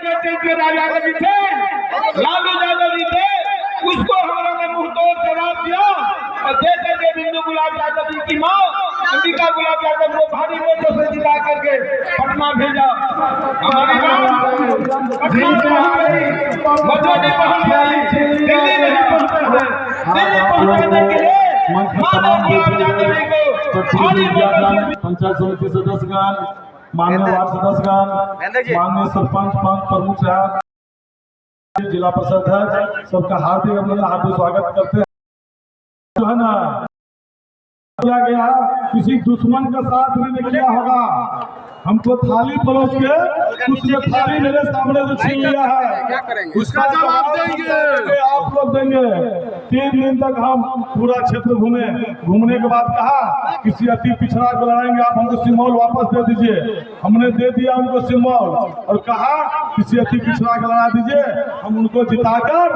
यादव जी थे, लालू यादव जी थे, उसको हम लोगों ने मुंह तोड़ जवाब दिया और देते थे बिंदु गुलाब यादव जी की माँ अंबिका गुलाब यादव को भारी वोटों से जिता करके पटना भेजा। हमारी माँ पटना पहुंच गई, मजोनी पहुंच गई, दिल्ली नहीं पहुंचे हैं। दिल्ली पहुंचाने के लिए मानव गुलाब यादव जी को भारी वोटों से पंचायत समिति सदस्यगण, माननीय वार्ड सदस्यगण, माननीय सरपंच पंच प्रमुख साहब, जिला परिषद अध्यक्ष, सबका हार्दिक अभिनंदन, हार्दिक स्वागत करते हैं। जो है ना किया गया, किसी दुश्मन का साथ भी नहीं किया होगा। हमको थाली परोस के उसने थाली मेरे सामने से छीन लिया है, उसका जवाब देंगे, आप लोग देंगे। 3 दिन तक हम पूरा क्षेत्र घूमे, घूमने के बाद कहा किसी अति पिछड़ा को लड़ाएंगे, आप हमको सिरमौर वापस दे दीजिए। हमने दे दिया उनको सिरमौर और कहा किसी अति पिछड़ा को लड़ा दीजिए, हम उनको जिताकर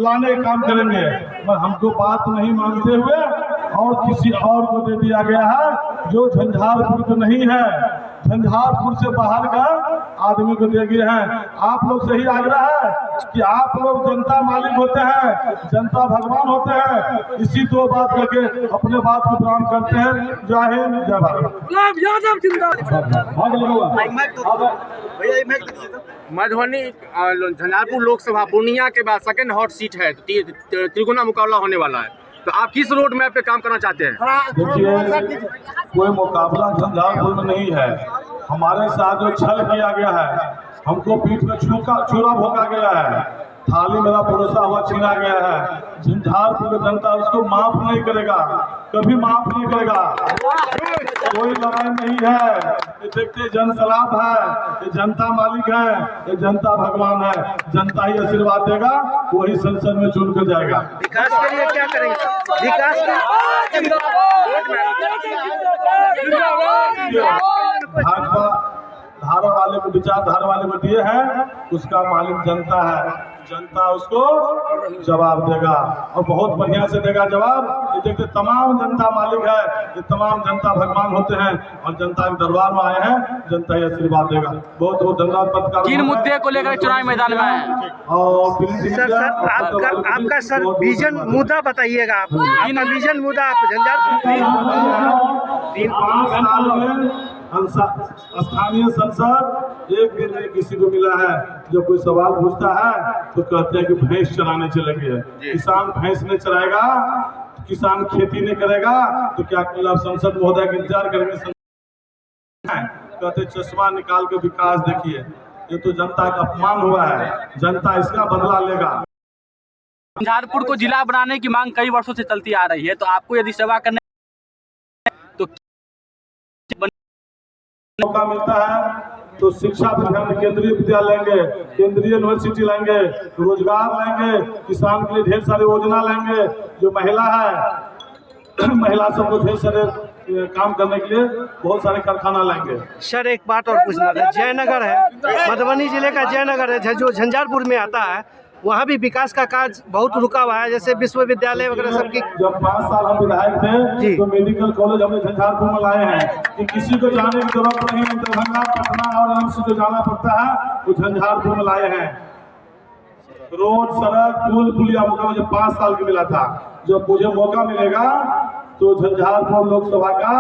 लाने का काम करेंगे। पर हमको बात नहीं मानते हुए और किसी और को दे दिया गया है जो झंझारपुर को नहीं है, झंझारपुर से बाहर का आदमी को दे गए हैं। आप लोग से ही आग्रह है कि आप लोग जनता मालिक होते हैं, जनता भगवान होते हैं। इसी 2 बात करके अपने बात को प्रणाम करते हैं। जय हिंद, जय भारत। मधुबनी झंझारपुर लोकसभा पूर्णिया के बाद सेकंड हॉट सीट है, त्रिकोणा मुकाबला होने वाला है, तो आप किस रोड मैप पे काम करना चाहते हैं? देखिए, कोई मुकाबला झंझारपुर में नहीं है। हमारे साथ जो छल किया गया है, हमको पीठ में छुरा भोंका गया है, थाली मेरा परोसा हुआ छीना गया है। झंझारपुर की जनता उसको माफ नहीं करेगा, कभी माफ नहीं करेगा। कोई लड़ाई नहीं है, ये देखते जन सलाब है, ये जनता मालिक है, ये जनता भगवान है। जनता ही आशीर्वाद देगा, वही संसद में चुन कर जाएगा। विकास के लिए क्या करेंगे? विकास भाजपा धारा वाले को, विचारधारा वाले को दिए हैं, उसका मालिक जनता है। जनता उसको जवाब देगा और बहुत बढ़िया से देगा जवाब। ये देखते तमाम जनता मालिक है, ये तमाम जनता भगवान होते हैं और जनता के दरबार में आए हैं, जनता ही आशीर्वाद देगा। बहुत बहुत धन्यवाद। पत्रकार किन मुद्दे को लेकर चुनाव मैदान में है? और सर आपका सर विजन मुद्दा बताइएगा, आपका विजन मुद्दा आप झंझारपुर 5 साल में स्थानीय सांसद एक दिन नहीं किसी को मिला है। जब कोई सवाल पूछता है तो कहते हैं कि भैंस चराने चलेंगे। किसान भैंस नहीं चराएगा, किसान खेती नहीं करेगा तो क्या आप संसद महोदय का इंतजार करेंगे? कहते चश्मा निकाल के विकास देखिए, ये तो जनता का अपमान हुआ है, जनता इसका बदला लेगा। झंझारपुर को जिला बनाने की मांग कई वर्षों से चलती आ रही है, तो आपको यदि सेवा करने तो मौका मिलता है तो शिक्षा विभाग में केंद्रीय विद्यालय लेंगे, केंद्रीय यूनिवर्सिटी लेंगे, रोजगार लेंगे, किसान के लिए ढेर सारी योजना लेंगे। जो महिला है, महिला सबको ढेर सारे काम करने के लिए बहुत सारे कारखाना लेंगे। सर एक बात और पूछना था, जयनगर है, मधुबनी जिले का जयनगर है, जो झंझारपुर में आता है, वहाँ भी विकास का कार्य बहुत रुका हुआ है, जैसे विश्वविद्यालय वगैरह सबकी। जब 5 साल हम विधायक थे तो मेडिकल कॉलेज हमने झंझारपुर में लाए हैं कि किसी को जाने की जरूरत नहीं, दरभंगा, पटना और एम्स को जाना पड़ता है, तो झंझारपुर में लाए हैं। रोड, सड़क, पुल, पुलिया मौका मुझे 5 साल की मिला था। जब मुझे मौका मिलेगा तो झंझारपुर लोकसभा का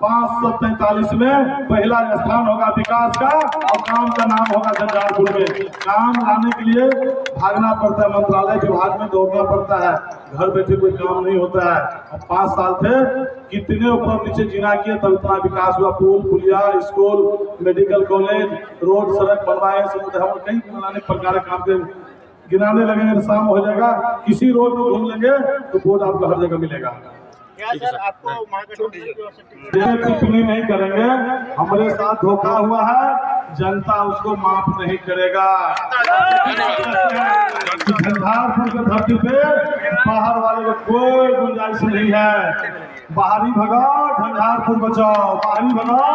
543 में पहला स्थान होगा विकास का, और काम का नाम होगा झंझारपुर में। काम लाने के लिए भागना पड़ता है, मंत्रालय विभाग में दौड़ना पड़ता है, घर बैठे कोई काम नहीं होता है। अब 5 साल थे, कितने ऊपर नीचे जीना किए तब इतना विकास हुआ। पुल, पुलिया, स्कूल, मेडिकल कॉलेज, रोड, सड़क बनवाए, समुद्र हम कई प्रकार के काम के गिनाने लगेंगे, शाम हो जाएगा। किसी रोड में घूम लेंगे तो बोर्ड आपको हर जगह मिलेगा। सर आपको टिप्पणी नहीं करेंगे, हमारे साथ धोखा हुआ है, जनता उसको माफ नहीं करेगा। झंझारपुर की धरती पे बाहर वाले को कोई गुंजाइश नहीं है। बाहरी भगाओ, झंझारपुर बचाओ, बाहरी भगाओ।